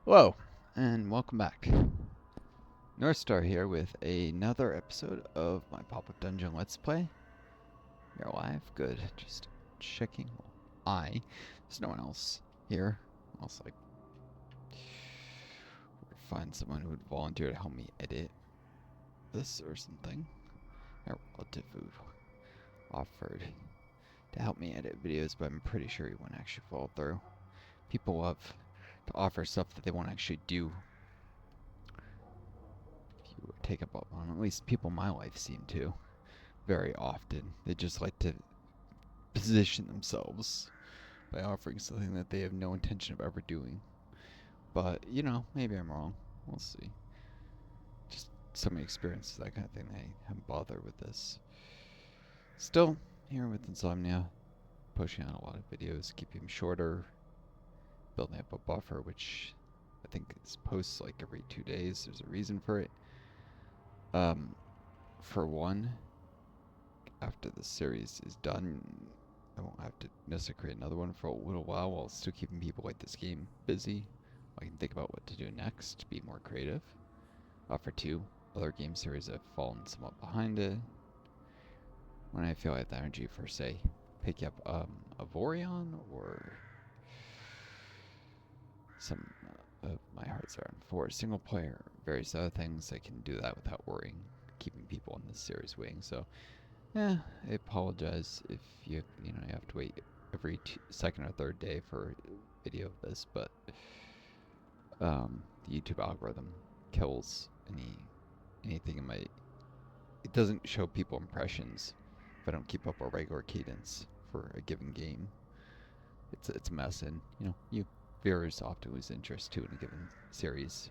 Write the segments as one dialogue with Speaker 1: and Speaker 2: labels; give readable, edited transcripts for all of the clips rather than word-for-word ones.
Speaker 1: Hello, and welcome back. Northstar here with another episode of my Popup Dungeon Let's Play. You're alive? Good. Just checking. There's no one else here. Else, find someone who would volunteer to help me edit this or something. A relative who offered to help me edit videos, but I'm pretty sure he won't actually follow through. People love to offer stuff that they won't actually do. Take up on. At least people in my life seem to. Very often. They just like to position themselves by offering something that they have no intention of ever doing. But, maybe I'm wrong. We'll see. Just so many experiences, that kind of thing. I haven't bothered with this. Still, here with Insomnia, pushing out a lot of videos, keeping them shorter, building up a buffer, which I think is posts like every 2 days. There's a reason for it. For one, after the series is done, I won't have to necessarily create another one for a little while still keeping people like this game busy. I can think about what to do next, be more creative. For two, other game series have fallen somewhat behind it. When I feel I have the energy for, say, picking up a Vorion or some of my hearts are on for single player, various other things, I can do that without worrying, keeping people in this series waiting. So, I apologize if you have to wait every second or third day for a video of this, but the YouTube algorithm kills anything in my. It doesn't show people impressions if I don't keep up a regular cadence for a given game. It's a mess, and you viewers often lose interest too in a given series.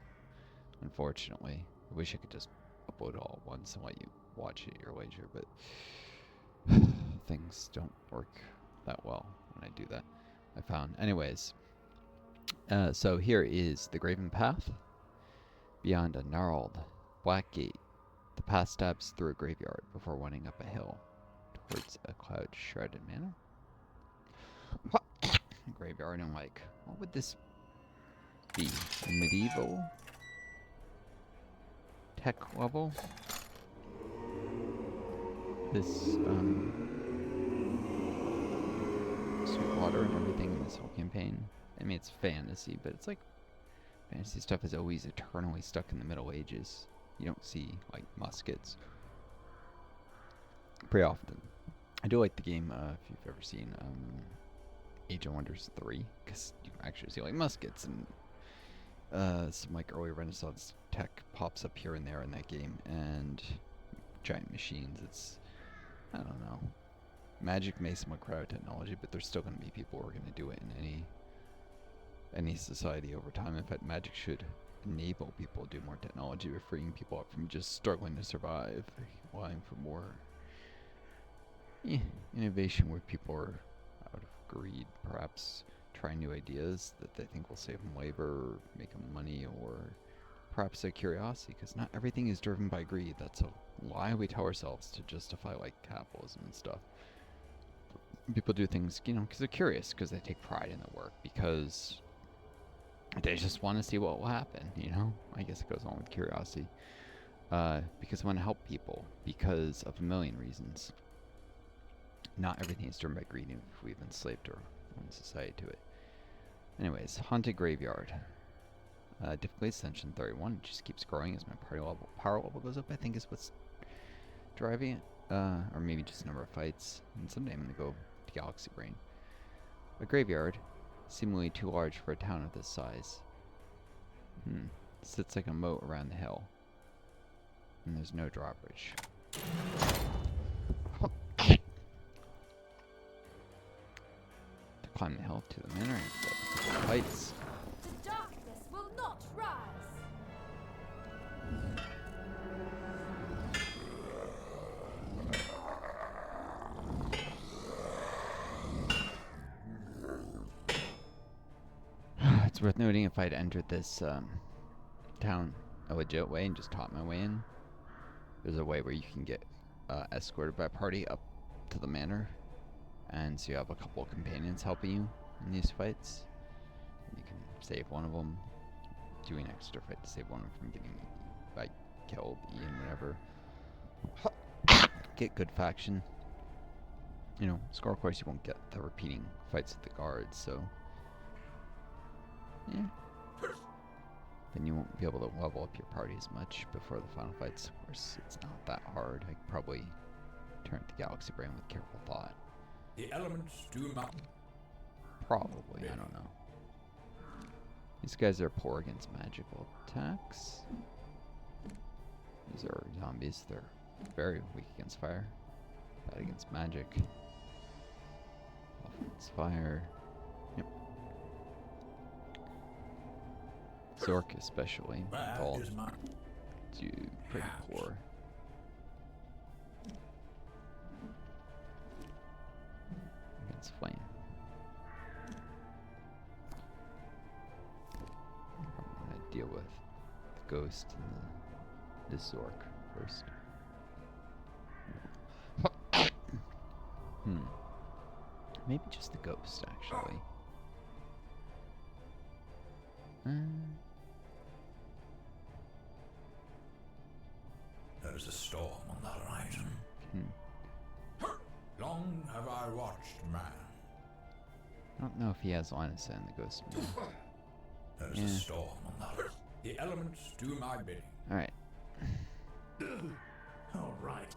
Speaker 1: Unfortunately, I wish I could just upload it all at once and let you watch it at your leisure, but things don't work that well when I do that, I found. Anyways, so here is the Graven Path. Beyond a gnarled black gate, the path stabs through a graveyard before winding up a hill towards a cloud-shrouded manor. Graveyard, and what would this be? Medieval? Tech level? This, Sweetwater and everything in this whole campaign. I mean, it's fantasy, but it's like fantasy stuff is always eternally stuck in the Middle Ages. You don't see, muskets pretty often. I do like the game, if you've ever seen, Age of Wonders 3, because you can actually see, muskets and, some, early Renaissance tech pops up here and there in that game, and giant machines. It's, I don't know. Magic may somewhat crowd technology, but there's still going to be people who are going to do it in any society over time. In fact, magic should enable people to do more technology by freeing people up from just struggling to survive, allowing for more innovation where people are out of greed, perhaps trying new ideas that they think will save them labor or make them money, or perhaps their curiosity, because not everything is driven by greed. That's a lie we tell ourselves to justify capitalism and stuff. People do things, because they're curious, because they take pride in their work, because they just want to see what will happen, I guess it goes along with curiosity. Because I want to help people, because of a million reasons. Not everything is driven by greed, even if we've enslaved our own society to it. Anyways, Haunted Graveyard. Difficulty Ascension 31. It just keeps growing as my power level goes up, I think is what's driving it. Or maybe just number of fights. And someday I'm going to go to Galaxy Brain. A graveyard, seemingly too large for a town of this size. Sits like a moat around the hill. And there's no drawbridge. To climb the hill to the manor and fights.
Speaker 2: The darkness will not rise.
Speaker 1: It's worth noting, if I'd entered this town a legit way and just taught my way in, there's a way where you can get escorted by a party up to the manor, and so you have a couple of companions helping you in these fights. You can save one of them, doing extra fight to save one from getting killed, Ian, whatever. Get good faction. You know, score course you won't get the repeating fights with the guards, so yeah. Then you won't be able to level up your party as much before the final fights. Of course, it's not that hard. I could probably turn it to Galaxy Brain with careful thought.
Speaker 3: The elements do not.
Speaker 1: Probably, I don't know. These guys are poor against magical attacks. These are zombies. They're very weak against fire. Bad against magic. Off against fire. Yep. Zork especially. All do pretty poor. Against flame. I'm gonna deal with the ghost and the Zork first. Maybe just the ghost, actually.
Speaker 3: There's a storm on the horizon. Long have I watched man.
Speaker 1: I don't know if he has line of sight in the ghost.
Speaker 3: There's a storm on the horizon. The elements do my bidding.
Speaker 1: Alright.
Speaker 4: All right.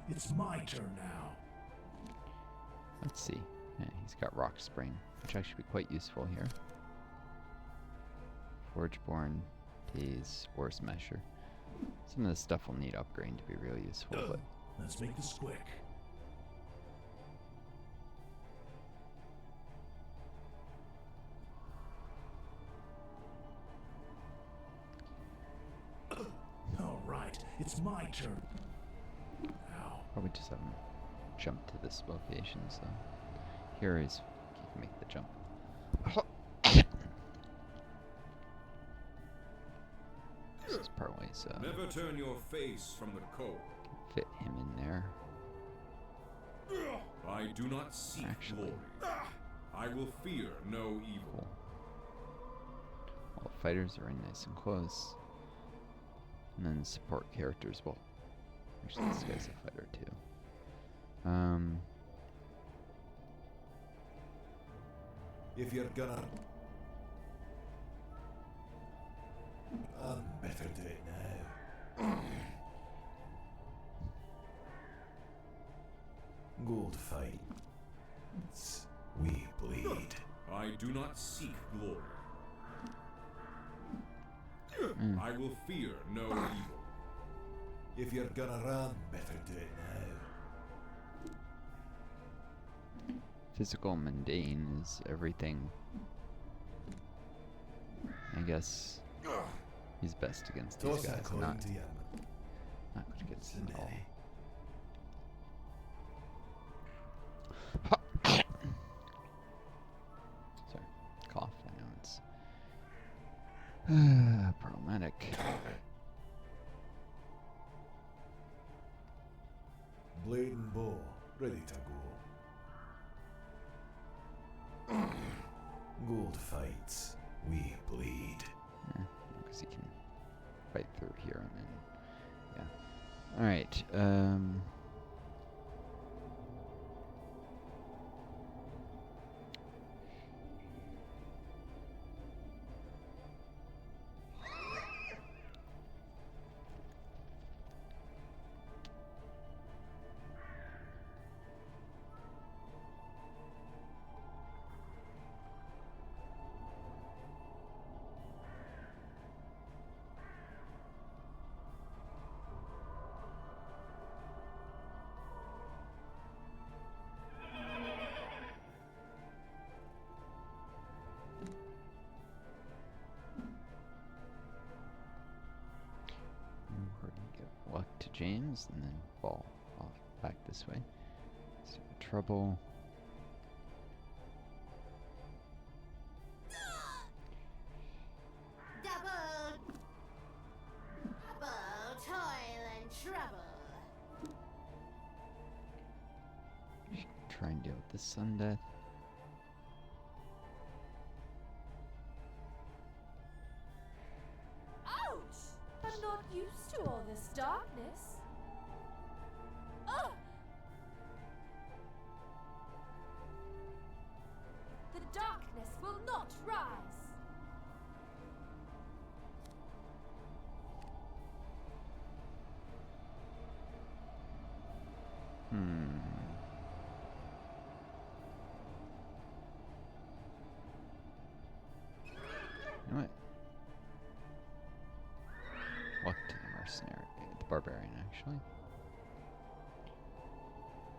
Speaker 4: It's my turn now.
Speaker 1: Let's see. Yeah, he's got Rock Spring, which actually be quite useful here. Forgeborn, Daze, Spore Smasher. Some of this stuff will need upgrading to be really useful, but
Speaker 4: Let's make this quick. All right, it's my turn. Ow.
Speaker 1: probably just have him jump to this location, so here he can make the jump. This is partly so
Speaker 5: Never turn your face from the cold.
Speaker 1: fit him in there.
Speaker 5: I do not seek
Speaker 1: Actually.
Speaker 5: glory. I will fear no evil.
Speaker 1: Cool. All the fighters are in nice and close. And then support characters, well, actually this guy's a fighter too.
Speaker 3: If you're gonna... better do it now. Gold fights, we bleed.
Speaker 5: I do not seek glory. I will fear no evil.
Speaker 3: If you're gonna run, better do it now.
Speaker 1: Physical mundane is everything. I guess he's best against these
Speaker 3: Toss
Speaker 1: guys,
Speaker 3: that coin
Speaker 1: not
Speaker 3: to you.
Speaker 1: much against them at all. Sorry, cough. I know it's problematic.
Speaker 3: Blade and bow, ready to go. Gold fights, we bleed.
Speaker 1: Because he can fight through here and then, yeah. All right. We're gonna give luck to James and then fall off back this way. So trouble.
Speaker 2: Double toil and trouble.
Speaker 1: Try and deal with the sun death.
Speaker 6: darkness will not rise.
Speaker 1: You know what? Luck to the mercenary, the barbarian, actually.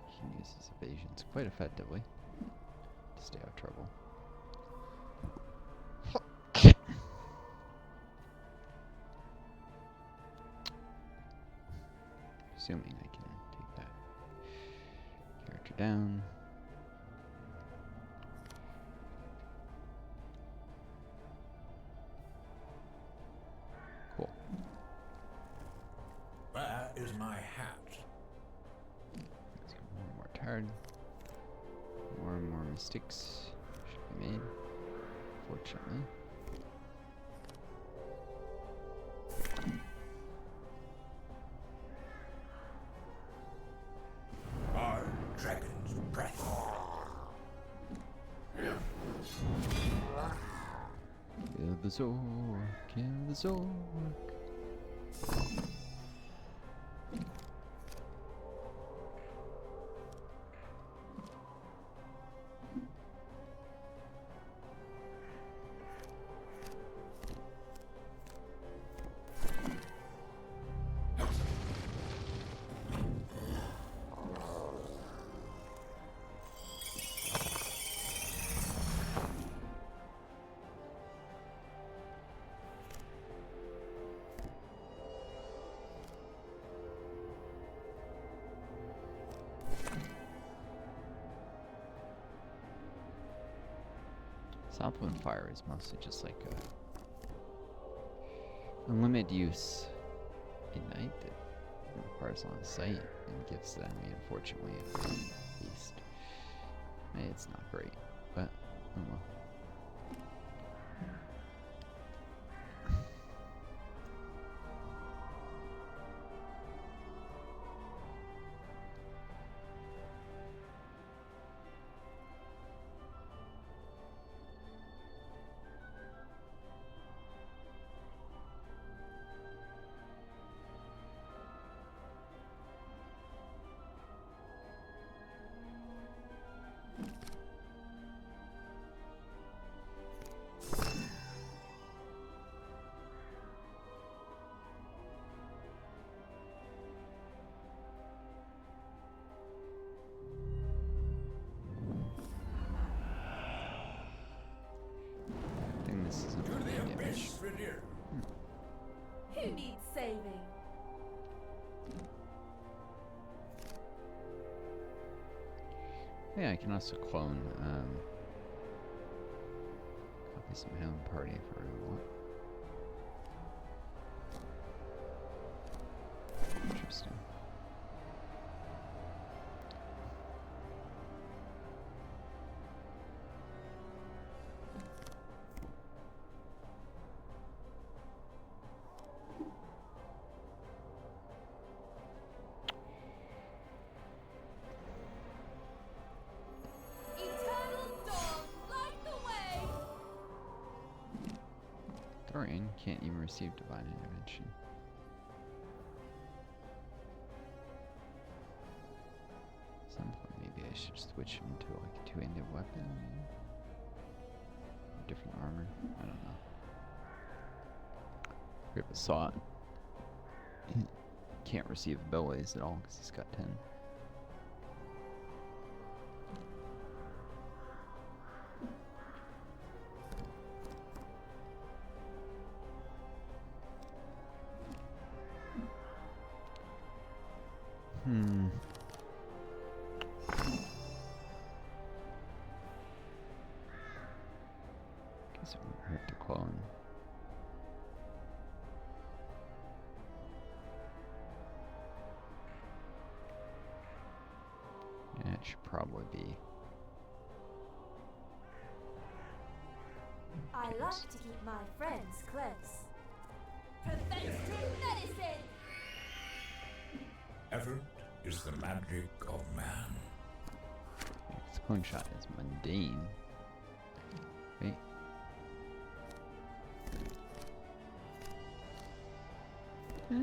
Speaker 1: He can use his evasions quite effectively to stay out of trouble. Assuming I can take that character down. Cool.
Speaker 3: Where is my hat?
Speaker 1: Let's get more and more tired. More and more mistakes should be made, fortunately.
Speaker 3: Our dragon's breath.
Speaker 1: Kill the Zork, kill the Zork. Southwind Fire is mostly just like a unlimited use ignite that requires line of sight and gives the enemy, unfortunately, a beast. It's not great, but oh well. This isn't
Speaker 3: To
Speaker 1: really
Speaker 3: the
Speaker 1: damage.
Speaker 3: abyss, Redeer.
Speaker 6: Who needs saving?
Speaker 1: Yeah, I can also clone copies of my own party if I really want. Interesting.
Speaker 6: Eternal dawn, light the way!
Speaker 1: Dorian can't even receive divine intervention. At some point, maybe I should switch him to like a two-handed weapon. Different armor. I don't know. Rip Assault. Can't receive abilities at all because he's got 10. Guess it won't hurt to clone. Yeah, it should probably be.
Speaker 6: I like to keep my friends close. Preventative medicine!
Speaker 3: Effort is the magic of man.
Speaker 1: This clone shot is mundane. Wait.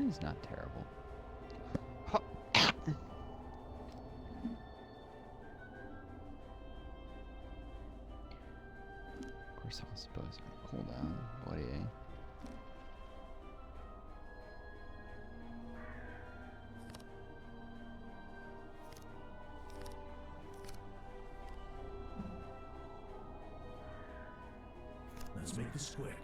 Speaker 1: It's not terrible. Of course, I'll suppose cooldown. What a.
Speaker 4: Let's make this quick.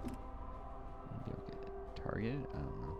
Speaker 1: Maybe I'll get it targeted? I don't know.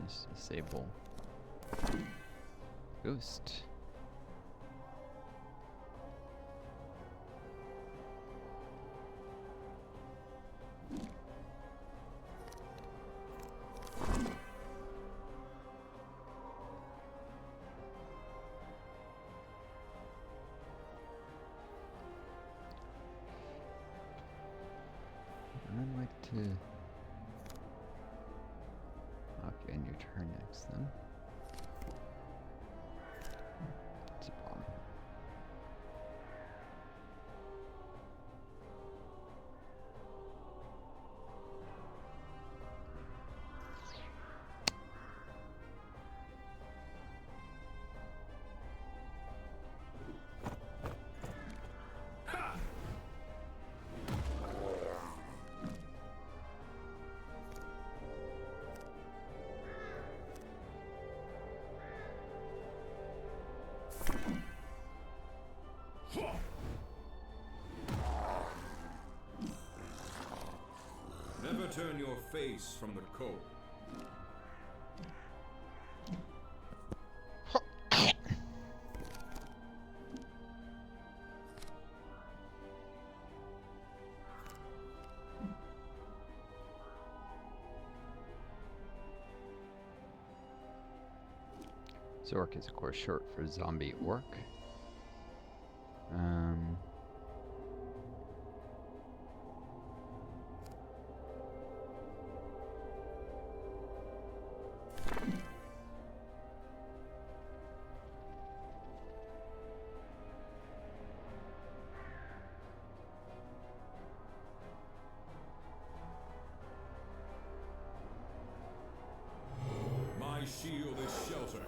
Speaker 1: Just disable Ghost. I'd like to end your turn next then. It's a bomb.
Speaker 5: Never turn your face from the cold.
Speaker 1: Zork is of course short for zombie orc.
Speaker 5: My shield is shelter.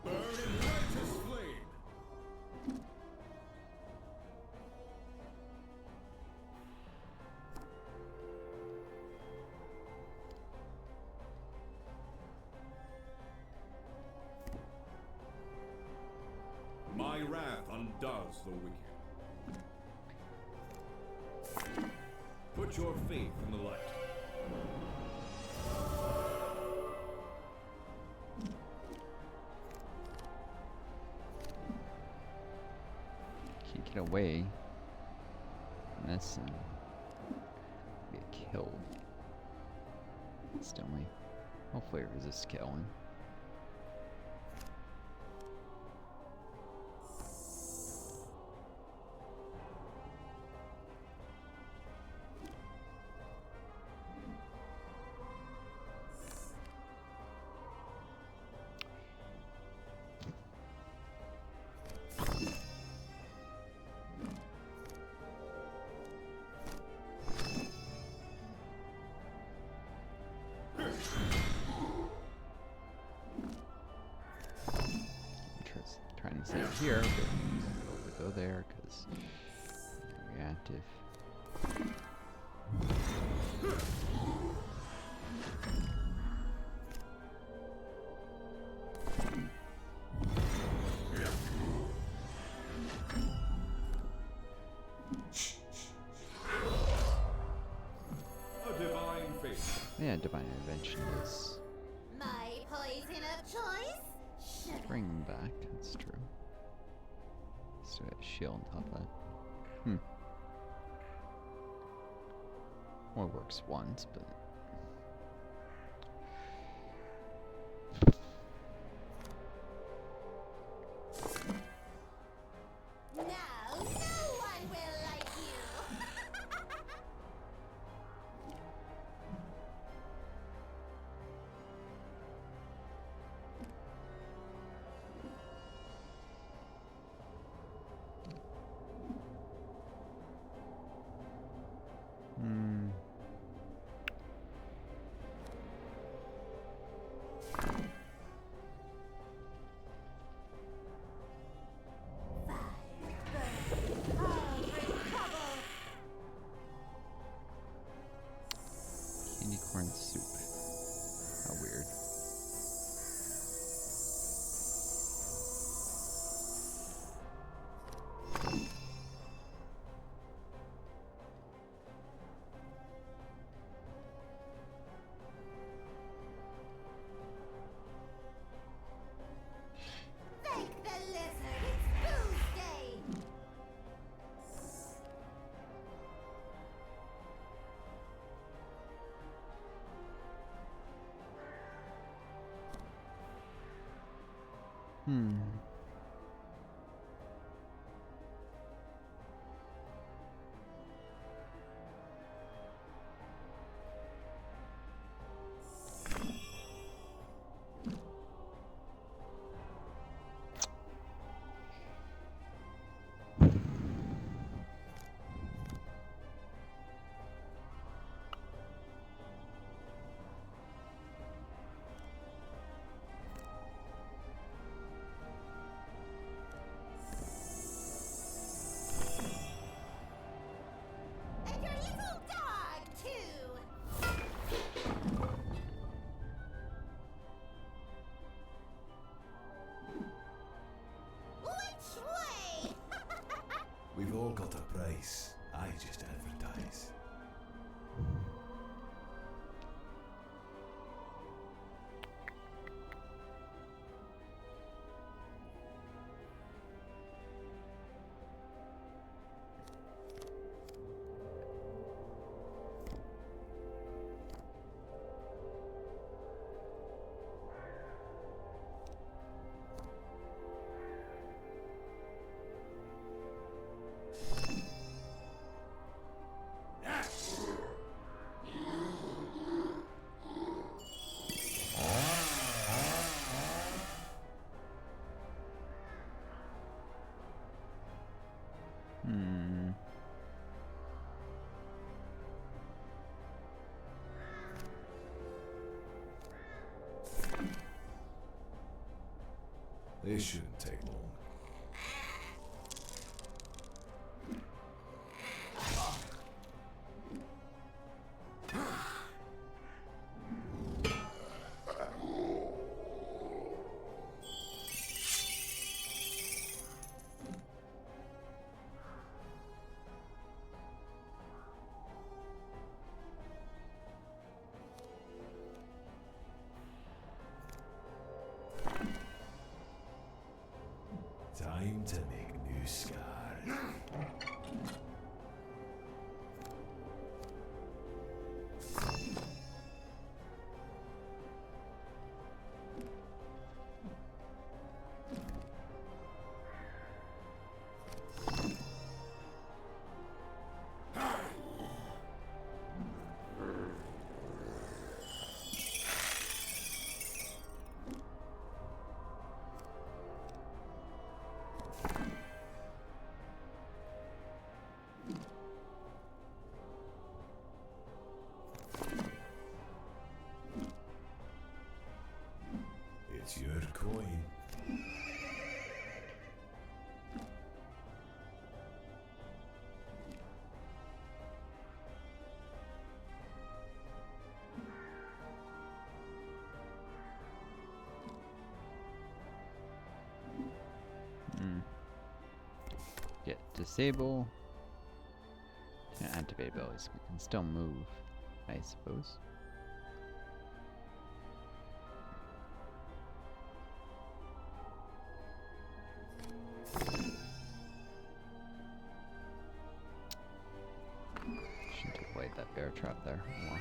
Speaker 5: Burn in righteous flame. My wrath undoes the wicked. Put your faith in the light.
Speaker 1: Can't get away from this and get killed instantly. Hopefully it resists killing. things that are here, but we'll go there because they're reactive.
Speaker 5: A divine faith.
Speaker 1: Yeah, divine intervention is
Speaker 2: My poison of choice? Sugar.
Speaker 1: bring back. That's true. Still got a shield on top of that. Only works once, but
Speaker 2: Now no one will like you.
Speaker 1: candy corn soup. How weird.
Speaker 2: Thank the lizard, it's booze day. And your little dog, too. Which way?
Speaker 4: We've all got a price. I just advertise. This shouldn't take long. Time to make new scars. It's your coin.
Speaker 1: disable. And activate abilities. We can still move, I suppose. Shouldn't have played that bear trap there. Oh, well.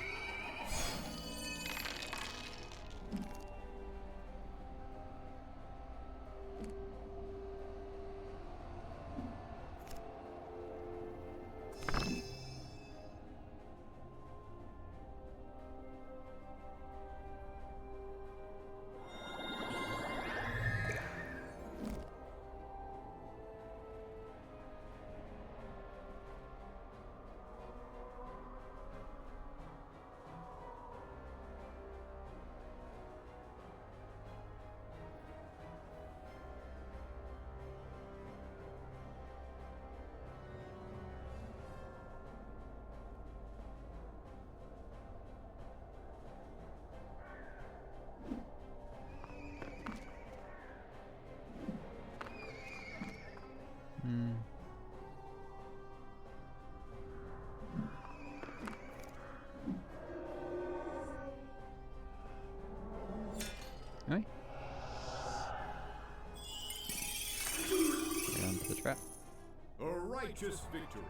Speaker 1: Right. Get onto the trap.
Speaker 5: A righteous victory.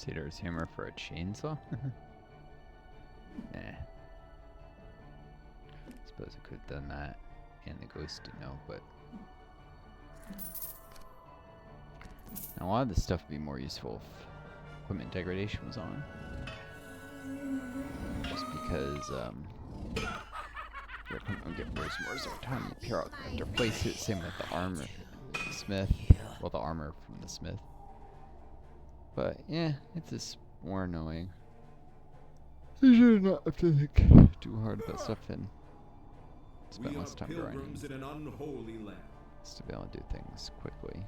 Speaker 1: Crusader's hammer for a chainsaw? Nah. Suppose I could have done that and the ghost to know, but now a lot of this stuff would be more useful if equipment degradation was on. Just because your equipment would get worse and worse over time. You appear out after place it, same with the armor from the smith. Well, the armor from the smith. But yeah, it's just more annoying. You should not have to think too hard about stuff and spend
Speaker 5: We
Speaker 1: less
Speaker 5: are
Speaker 1: time
Speaker 5: pilgrims
Speaker 1: grinding.
Speaker 5: in an unholy land.
Speaker 1: Just to be able to do things quickly.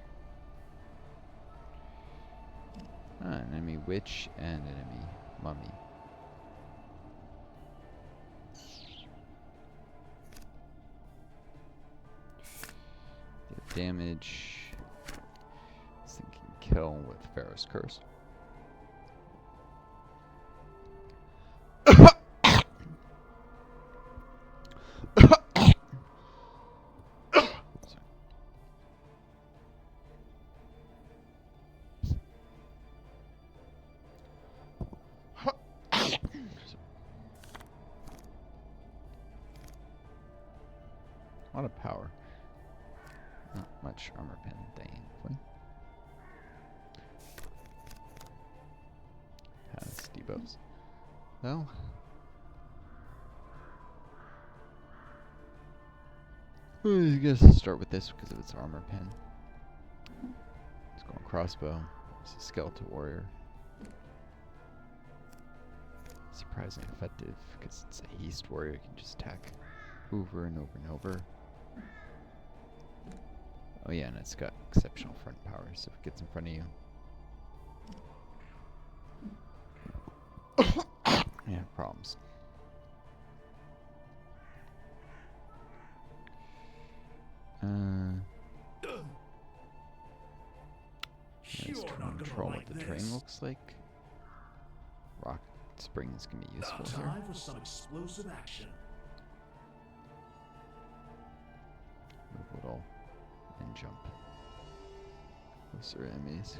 Speaker 1: An enemy witch and an enemy mummy. Deal damage. This thing can kill with Pharaoh's Curse. A lot of power. Not much armor pen, thankfully. Has debuffs. Well. I guess I'll start with this because of its armor pen. Let's go on crossbow. It's a skeletal warrior. Surprisingly effective because it's a haste warrior. You can just attack over and over and over. Oh yeah, and it's got exceptional front power, so if it gets in front of you. Yeah, problems. control what the terrain looks like. Rock spring is going to be useful here.
Speaker 7: Time for some explosive action.
Speaker 1: Move a little and jump. Closer enemies.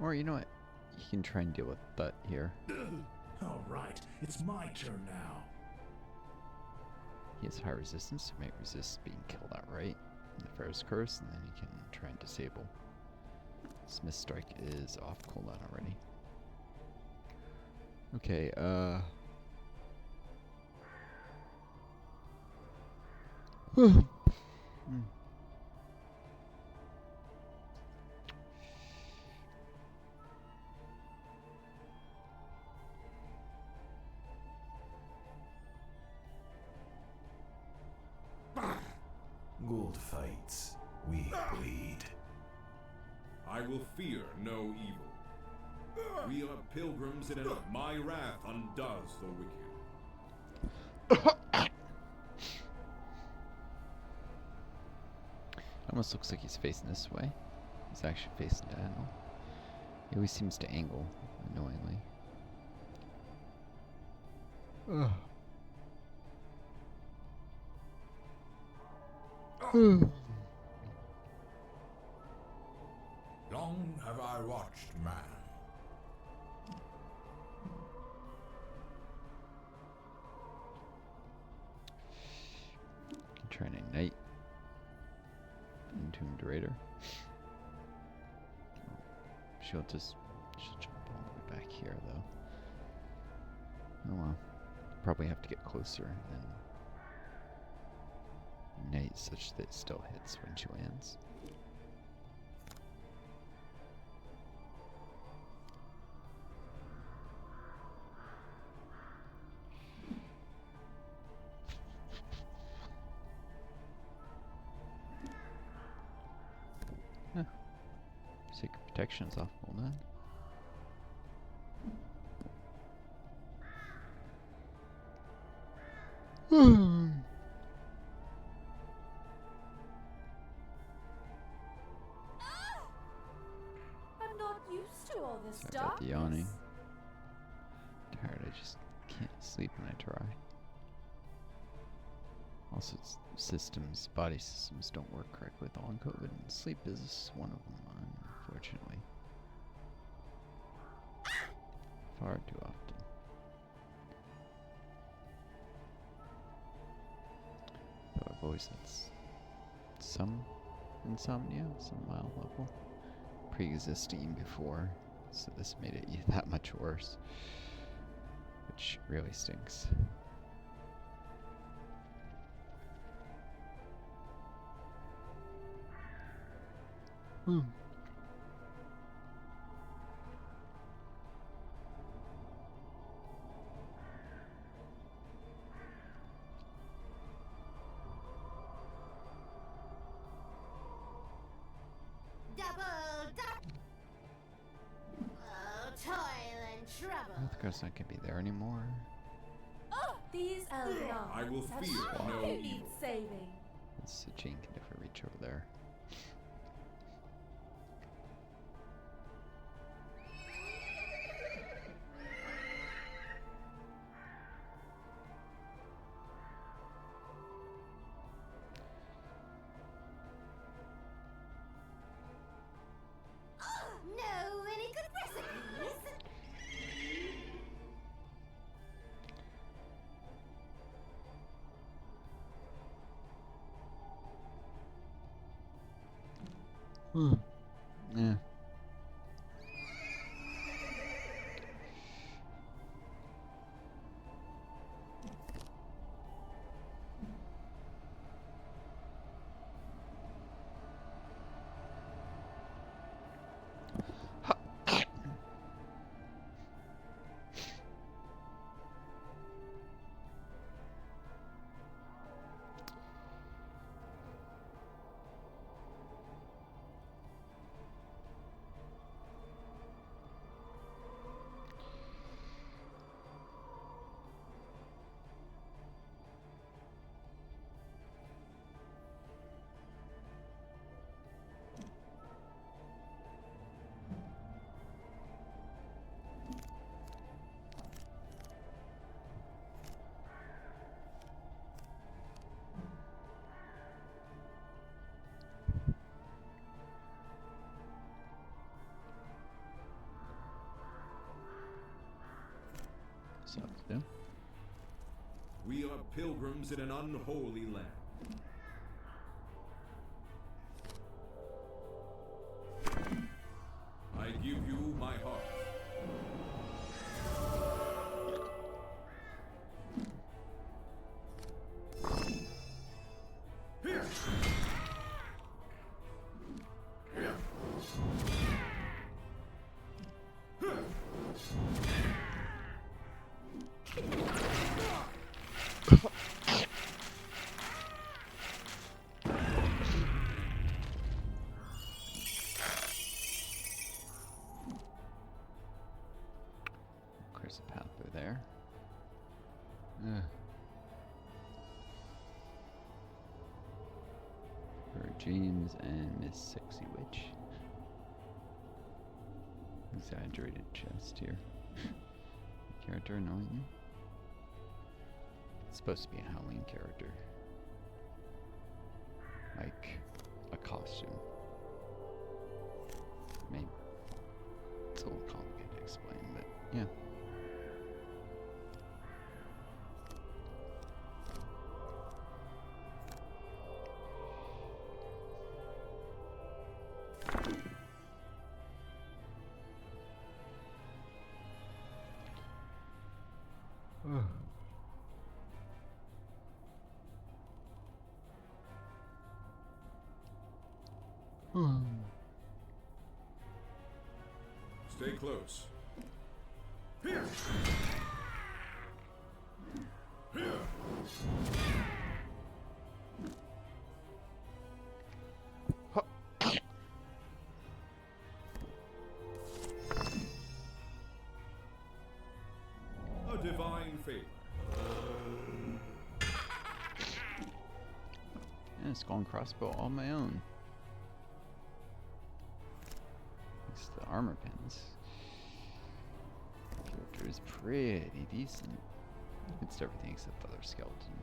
Speaker 1: Or you know what? You can try and deal with that here.
Speaker 7: All right, it's my turn now.
Speaker 1: He has high resistance, so he might resist being killed outright in the Pharaoh's Curse, and then he can try and disable. Smith Strike is off cooldown already. Okay,
Speaker 4: Gold fights, we bleed.
Speaker 5: I will fear no evil. We are pilgrims in my wrath undoes the wicked.
Speaker 1: almost looks like he's facing this way. He's actually facing diagonal. He always seems to angle, annoyingly.
Speaker 3: Long have I watched man.
Speaker 1: Trying to ignite. Entombed Raider. She'll just jump all the way back here, though. Oh well. Probably have to get closer and then ignite such that it still hits when she lands. Sacred Protection's off cooldown.
Speaker 6: I'm not used to all this
Speaker 1: Sorry
Speaker 6: darkness.
Speaker 1: about the yawning. Tired, I just can't sleep when I try. Also, body systems don't work correctly with long COVID, and sleep is one of them, unfortunately. Far too often. But I've always had some insomnia, some mild level, pre-existing before, so this made it that much worse, which really stinks.
Speaker 2: Double oh, toil and trouble.
Speaker 1: Healthcare's not gonna be there anymore.
Speaker 6: Oh, these
Speaker 5: I will
Speaker 6: Elnons have
Speaker 5: fear
Speaker 6: sure
Speaker 5: no
Speaker 6: need
Speaker 5: evil.
Speaker 6: saving.
Speaker 1: This Jane can never reach over there.
Speaker 2: No, any good recipes?
Speaker 1: Yeah. also have to do.
Speaker 5: We are pilgrims in an unholy land. I give you my heart. Here!
Speaker 1: There's a path through there. Ugh. For James and Miss Sexy Witch. Exaggerated chest here. Character annoying. It's supposed to be a Halloween character. Like a costume. Maybe. It's a little complicated to explain, but yeah.
Speaker 5: Stay close. Here! Here! A divine favor.
Speaker 1: Yeah, skull and crossbow all my own. At least the armor pins. Character is pretty decent. It's everything except the other skeleton.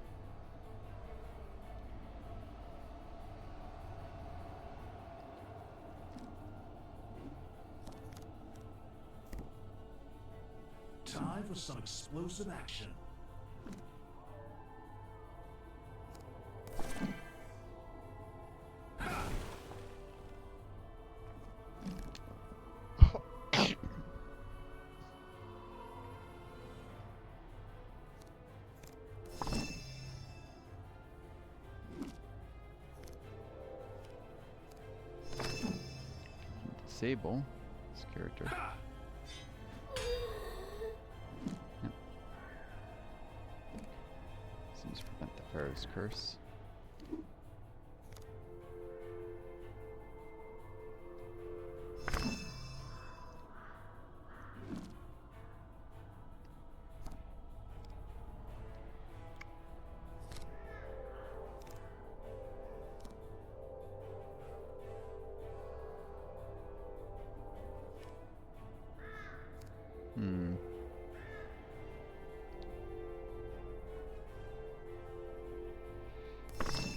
Speaker 7: Time for some explosive action.
Speaker 1: Disable this character. Yep. Seems to prevent the Pharaoh's curse.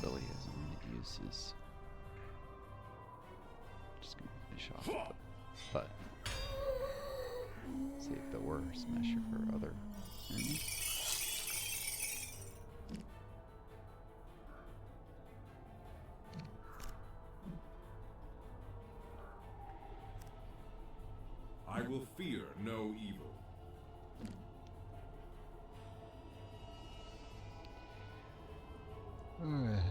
Speaker 1: Billy has limited uses. Just gonna finish off the butt. Save the war smasher for other enemies.
Speaker 5: I will fear no evil.
Speaker 1: Alright.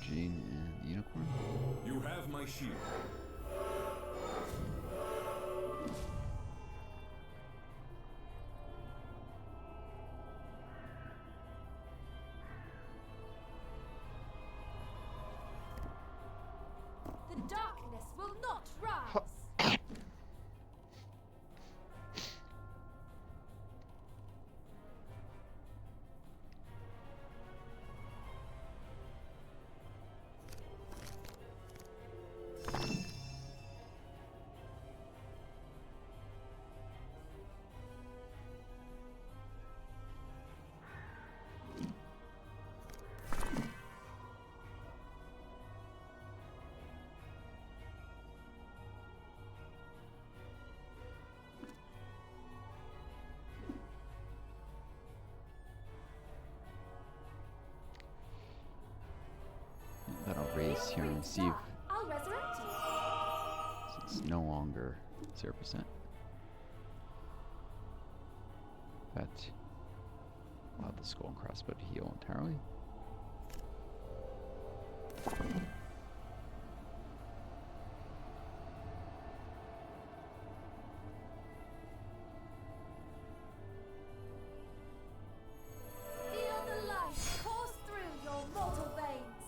Speaker 1: Gene and the unicorn.
Speaker 5: You have my shield.
Speaker 6: The darkness will not rise.
Speaker 1: receive
Speaker 6: Northstar, I'll resurrect you.
Speaker 1: it's no longer 0%. But allow the skull and crossbow to heal entirely.
Speaker 6: Feel the light course through your mortal veins.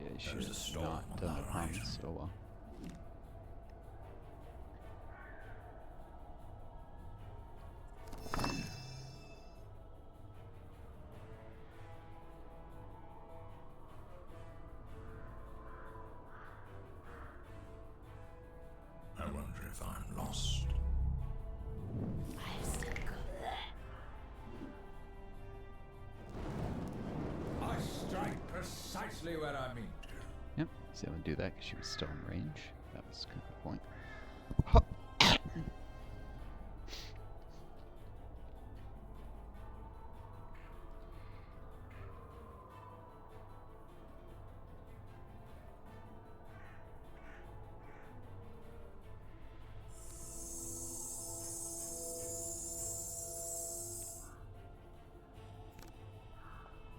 Speaker 1: Yeah, you should
Speaker 3: There's a
Speaker 1: have
Speaker 3: storm
Speaker 1: not
Speaker 3: on
Speaker 1: done
Speaker 3: the
Speaker 1: the promise
Speaker 3: horizon.
Speaker 1: so well.
Speaker 3: I wonder if I'm lost. I strike precisely where I mean to.
Speaker 1: Yep, see how to do that because she was still in range. That was kind of the point.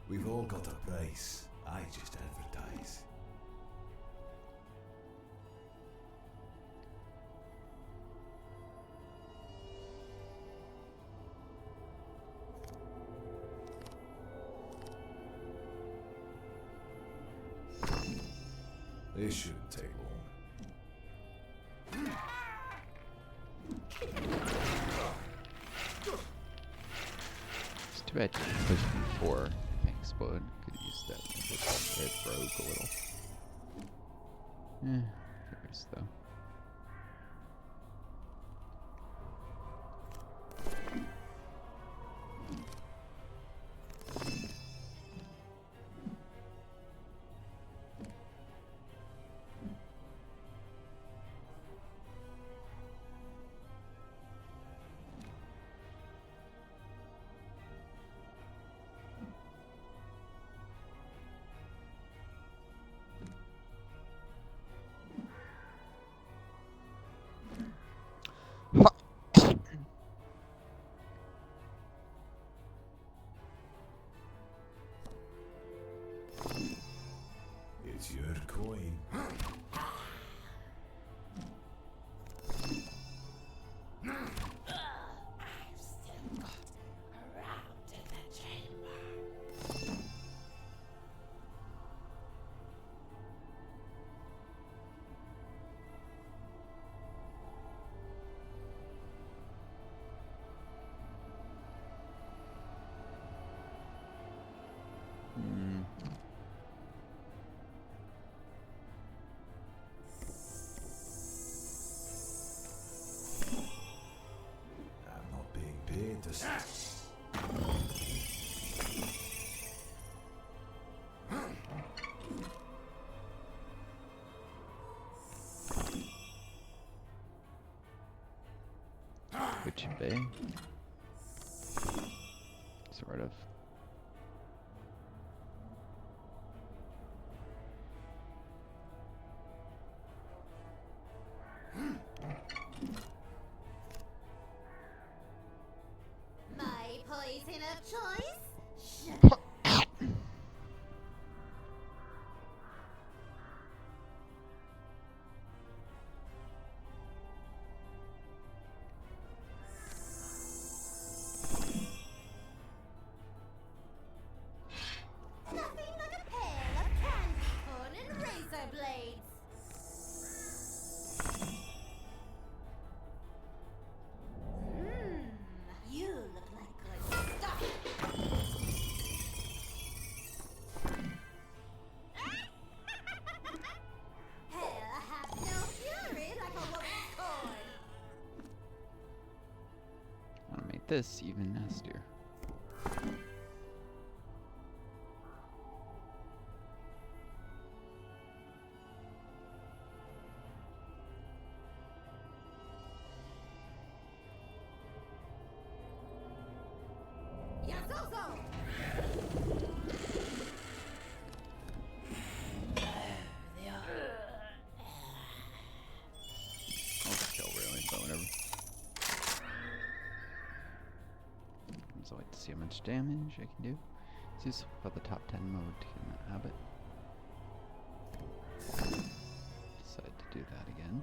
Speaker 4: We've all got a price. I just advertise. This shouldn't take long.
Speaker 1: It's too bad you pushed before things explode. Could have used that to hit rogue a little. Curious though.
Speaker 4: It's your coin. I'm not being paid to
Speaker 1: Which bay? Sort of.
Speaker 2: My poison of choice? Sugar. Nothing like a pair of candy corn and razor blades. You look like good stuff. Hell have no fury like a woman's corn.
Speaker 1: I want to make this even nastier.
Speaker 2: Zozo!
Speaker 1: Overkill, really, but whatever. So I like to see how much damage I can do. It's useful for the top 10 mode to get in that habit. Decide to do that again.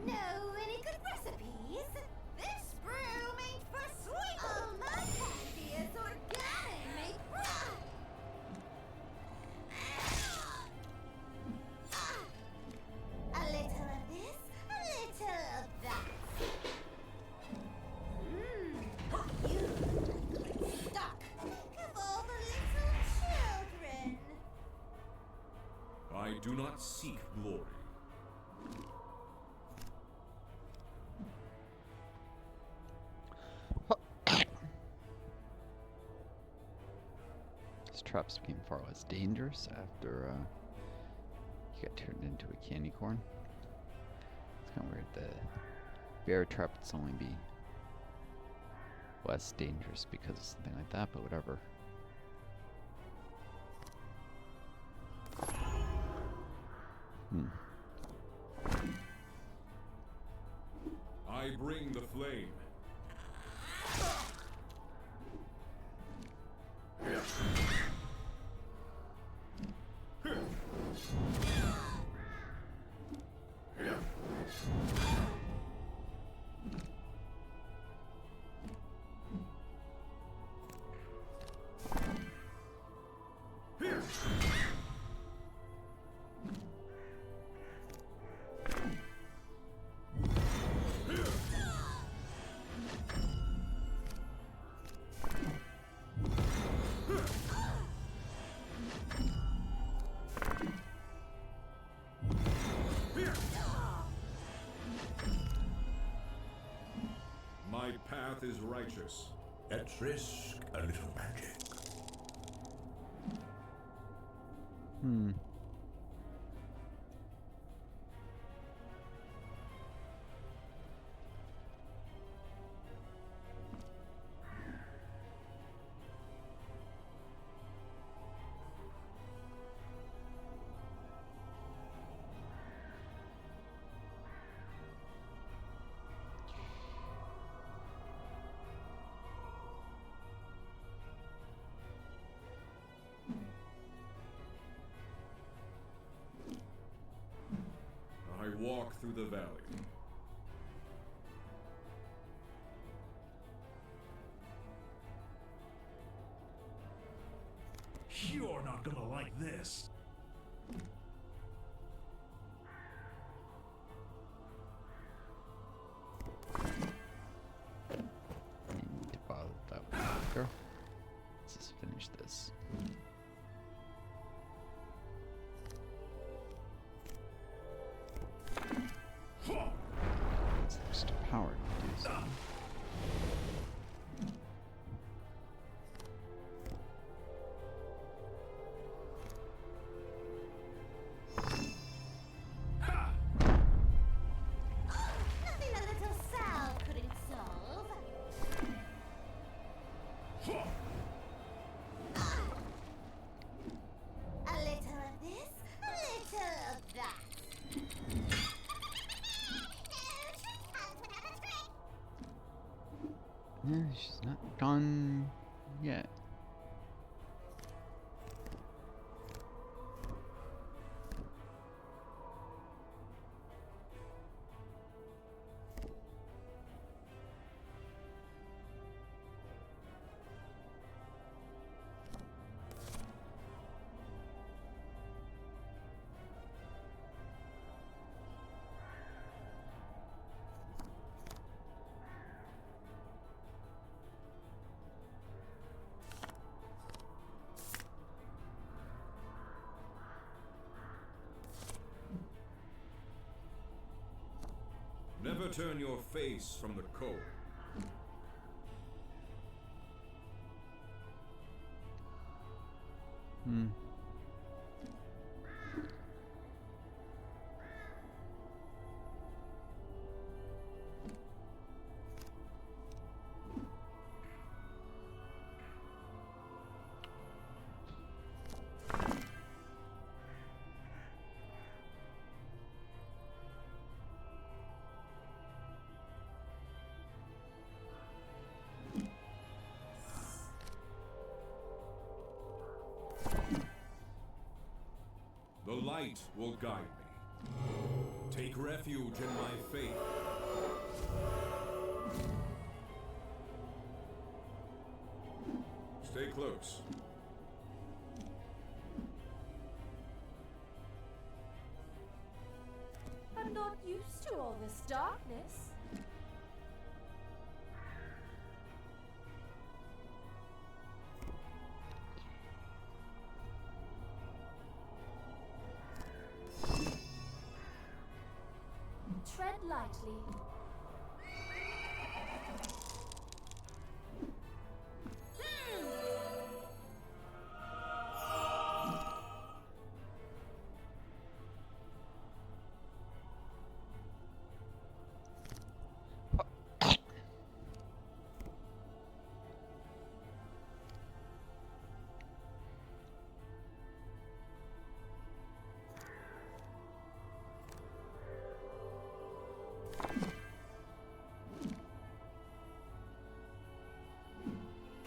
Speaker 2: Know any good recipes? This brew made for sweet. All my candy is organic. A little of this, a little of that. You stuck. Think of all the little children.
Speaker 5: I do not seek glory.
Speaker 1: These traps became far less dangerous after he got turned into a candy corn. It's kind of weird. The bear trap would only be less dangerous because of something like that, but whatever.
Speaker 5: I bring the flame. My path is righteous.
Speaker 3: Let's risk a little magic.
Speaker 5: I walk through the valley.
Speaker 7: You're not gonna like this.
Speaker 1: Need to bother that walker. Let's just finish this. It's extra power to do so.
Speaker 2: Nothing a little salve couldn't solve. A little of this, a little of that.
Speaker 1: Yeah, she's not gone yet.
Speaker 5: Never turn your face from the cold.
Speaker 1: Hmm.
Speaker 5: The light will guide me. Take refuge in my faith. Stay close.
Speaker 6: I'm not used to all this darkness. Tread lightly.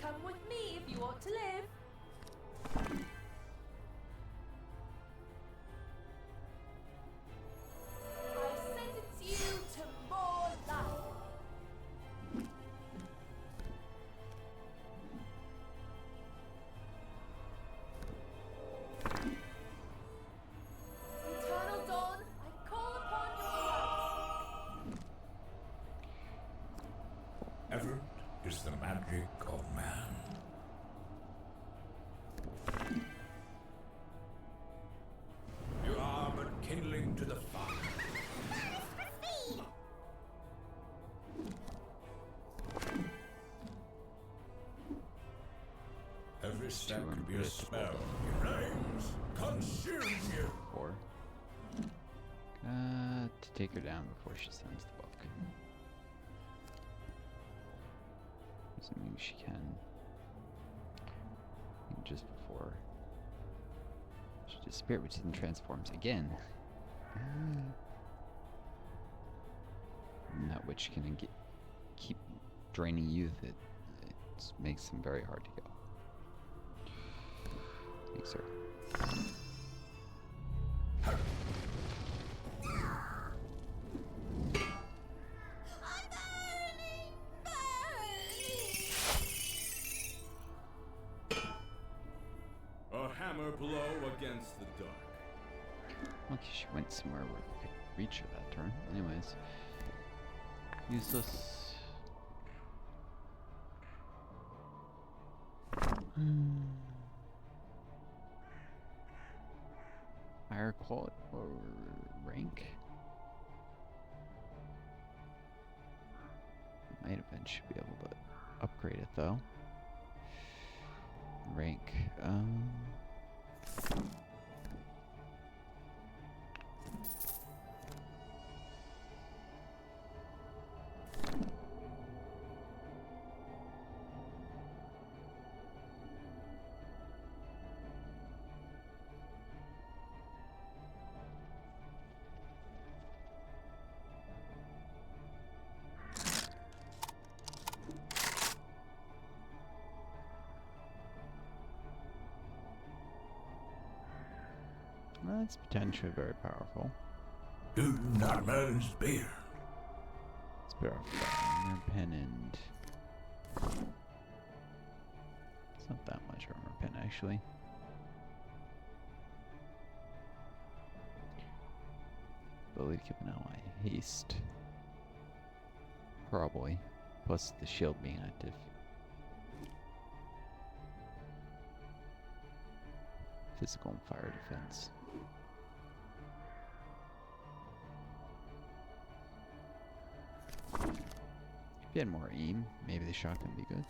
Speaker 6: Come with me if you want to live. I sentence you to more life. Eternal Dawn, I call upon your light.
Speaker 3: Effort is the magic of man. You are but kindling to the fire.
Speaker 2: Speed!
Speaker 3: Every step could be a spell. Flames consume you.
Speaker 1: Or to take her down before she sends the book. Assuming she can. I think just before she disappeared, which then transforms again. And that witch can keep draining youth. It makes them very hard to go. Thanks, sir.
Speaker 2: I'm burning! Burning!
Speaker 5: A hammer blow against the dark.
Speaker 1: Okay, she went somewhere where we could reach her that turn. Anyways. Useless. Higher quality or rank? Might eventually be able to upgrade it though. Rank. That's potentially very powerful.
Speaker 3: Do not man's beer.
Speaker 1: It's powerful. Armor pen and it's not that much armor pen actually. Ability to give an ally haste. Probably. Plus the shield being active. Physical and fire defense. If you had more aim, maybe the shotgun would be good.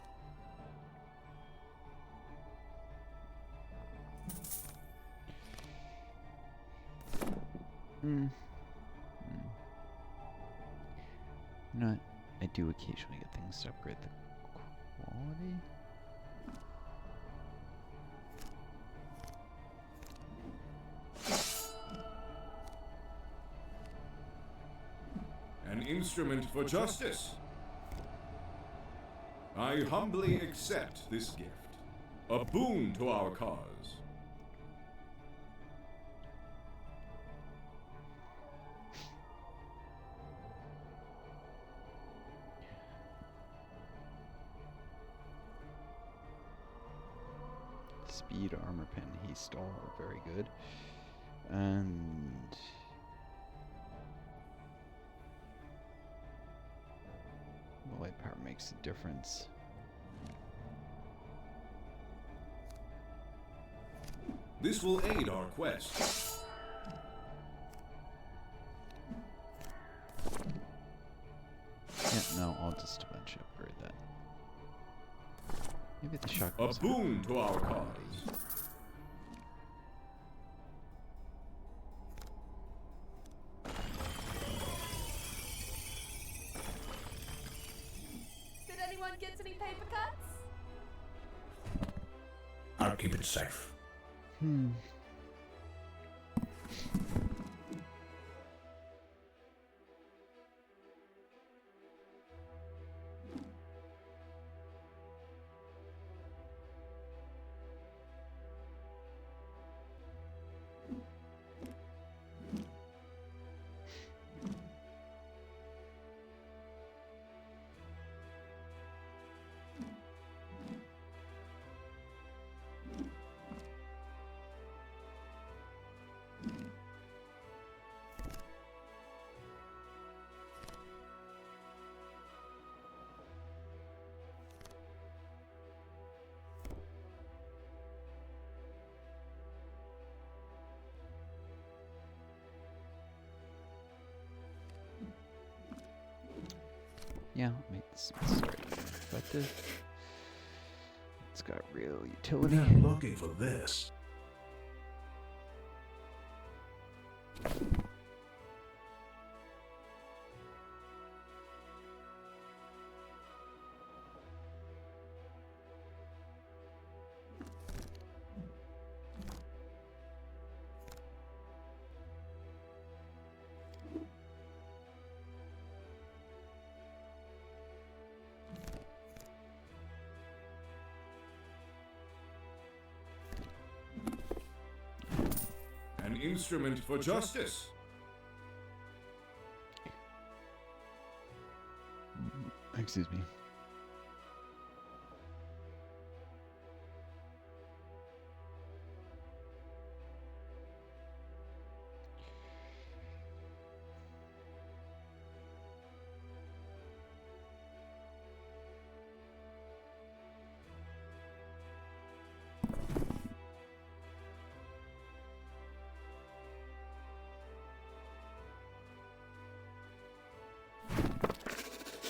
Speaker 1: You know what? I do occasionally get things to upgrade the quality.
Speaker 5: An instrument for justice. I humbly accept this gift, a boon to our cause.
Speaker 1: Speed, armor pen, haste all are very good. And the light power makes a difference.
Speaker 5: This will aid our quest.
Speaker 1: Yeah, no, I'll just eventually upgrade that. Maybe the shotgun.
Speaker 5: A boon to our cause.
Speaker 6: Did anyone get any paper cuts?
Speaker 3: I'll keep it safe.
Speaker 1: Yeah, I'll make this start effective. It's got real utility.
Speaker 7: We're not looking for this.
Speaker 5: An instrument for justice.
Speaker 1: Excuse me.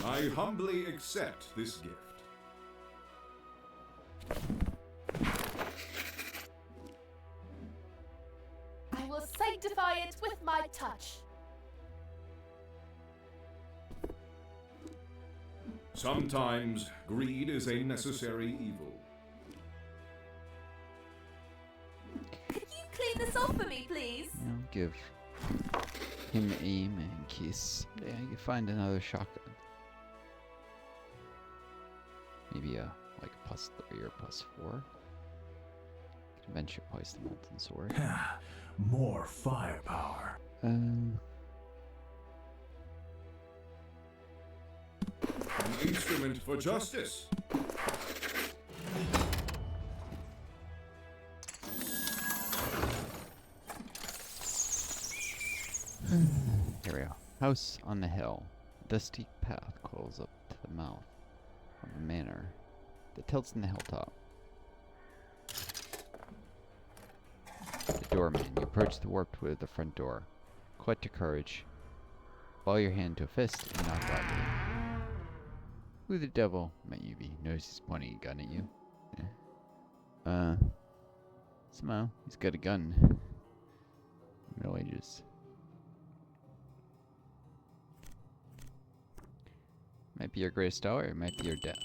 Speaker 5: I humbly accept this gift.
Speaker 6: I will sanctify it with my touch.
Speaker 5: Sometimes greed is a necessary evil.
Speaker 6: Could you clean this off for me, please?
Speaker 1: You know, give him aim in case you find another shotgun. Maybe like a +3 or +4. Could eventually place the molten sword.
Speaker 7: More firepower.
Speaker 5: An instrument for justice.
Speaker 1: Here we go. House on the hill. The steep path coils up to the mouth of a manor that tilts in the hilltop. The doorman. You approach the warped wood of the front door. Collect your courage. Ball your hand to a fist and knock loudly. Who the devil might you be? Notice he's pointing a gun at you. Somehow, he's got a gun. Middle Ages. Might be your greatest hour, it might be your death.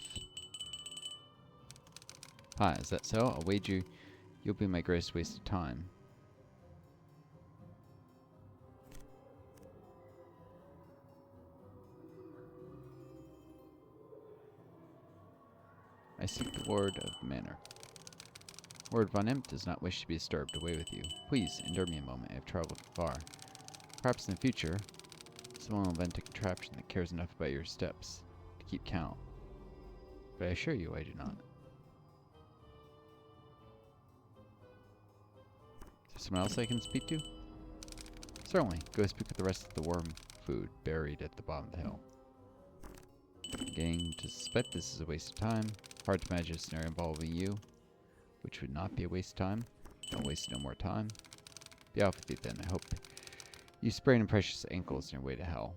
Speaker 1: Hi, is that so? I'll wager you'll be my greatest waste of time. I seek the Lord of the Manor. Lord von Imp does not wish to be disturbed. Away with you. Please, endure me a moment. I have traveled far. Perhaps in the future, someone will invent a contraption that cares enough about your steps to keep count. But I assure you I do not. Is there someone else I can speak to? Certainly. Go speak with the rest of the worm food buried at the bottom of the hill. Beginning to suspect this is a waste of time. Hard to imagine a scenario involving you, which would not be a waste of time. Don't waste no more time. Be off with you then. I hope you sprain your precious ankles on your way to hell.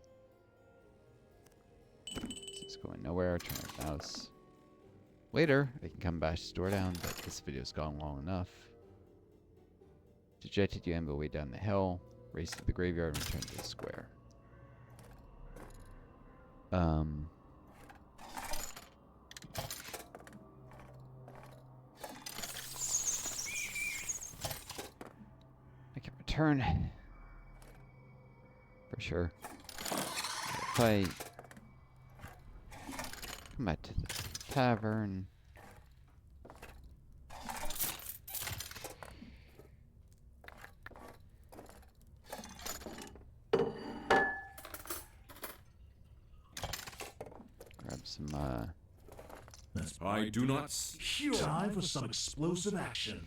Speaker 1: This is going nowhere. Turn off the mouse. Later, I can come bash the door down, but this video's gone long enough. Dejected, you amble way down the hill, race to the graveyard, and return to the square. I can return. For sure. If I come back to the tavern. Grab some,
Speaker 5: I do not
Speaker 7: Time for some explosive action.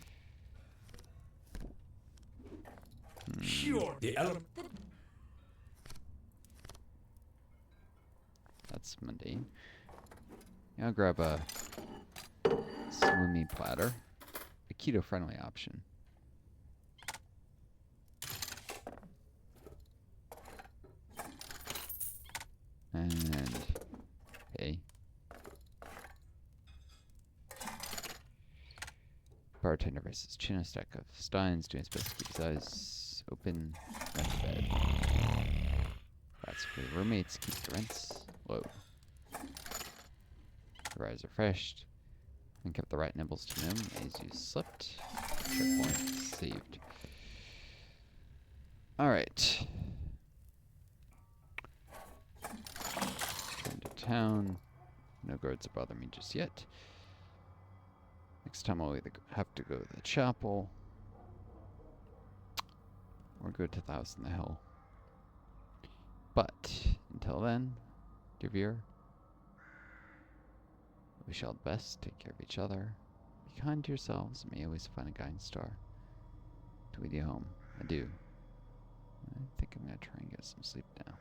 Speaker 3: Sure. The element.
Speaker 1: that's mundane. Yeah, I'll grab a salumi platter. A keto-friendly option. And hey. Bartender versus chin, a stack of steins, doing his best to keep his eyes open. Rent to bed. That's for the roommates, keep the rents low. Your eyes refreshed. And kept the right nibbles to him as you slept. Checkpoint saved. Alright. Return to town. No guards that bother me just yet. Next time I'll either have to go to the chapel or go to the house in the hill. But until then, dear viewer, wish you all the best, take care of each other, be kind to yourselves, and may always find a guiding star to lead you home. Adieu. I think I'm gonna try and get some sleep now.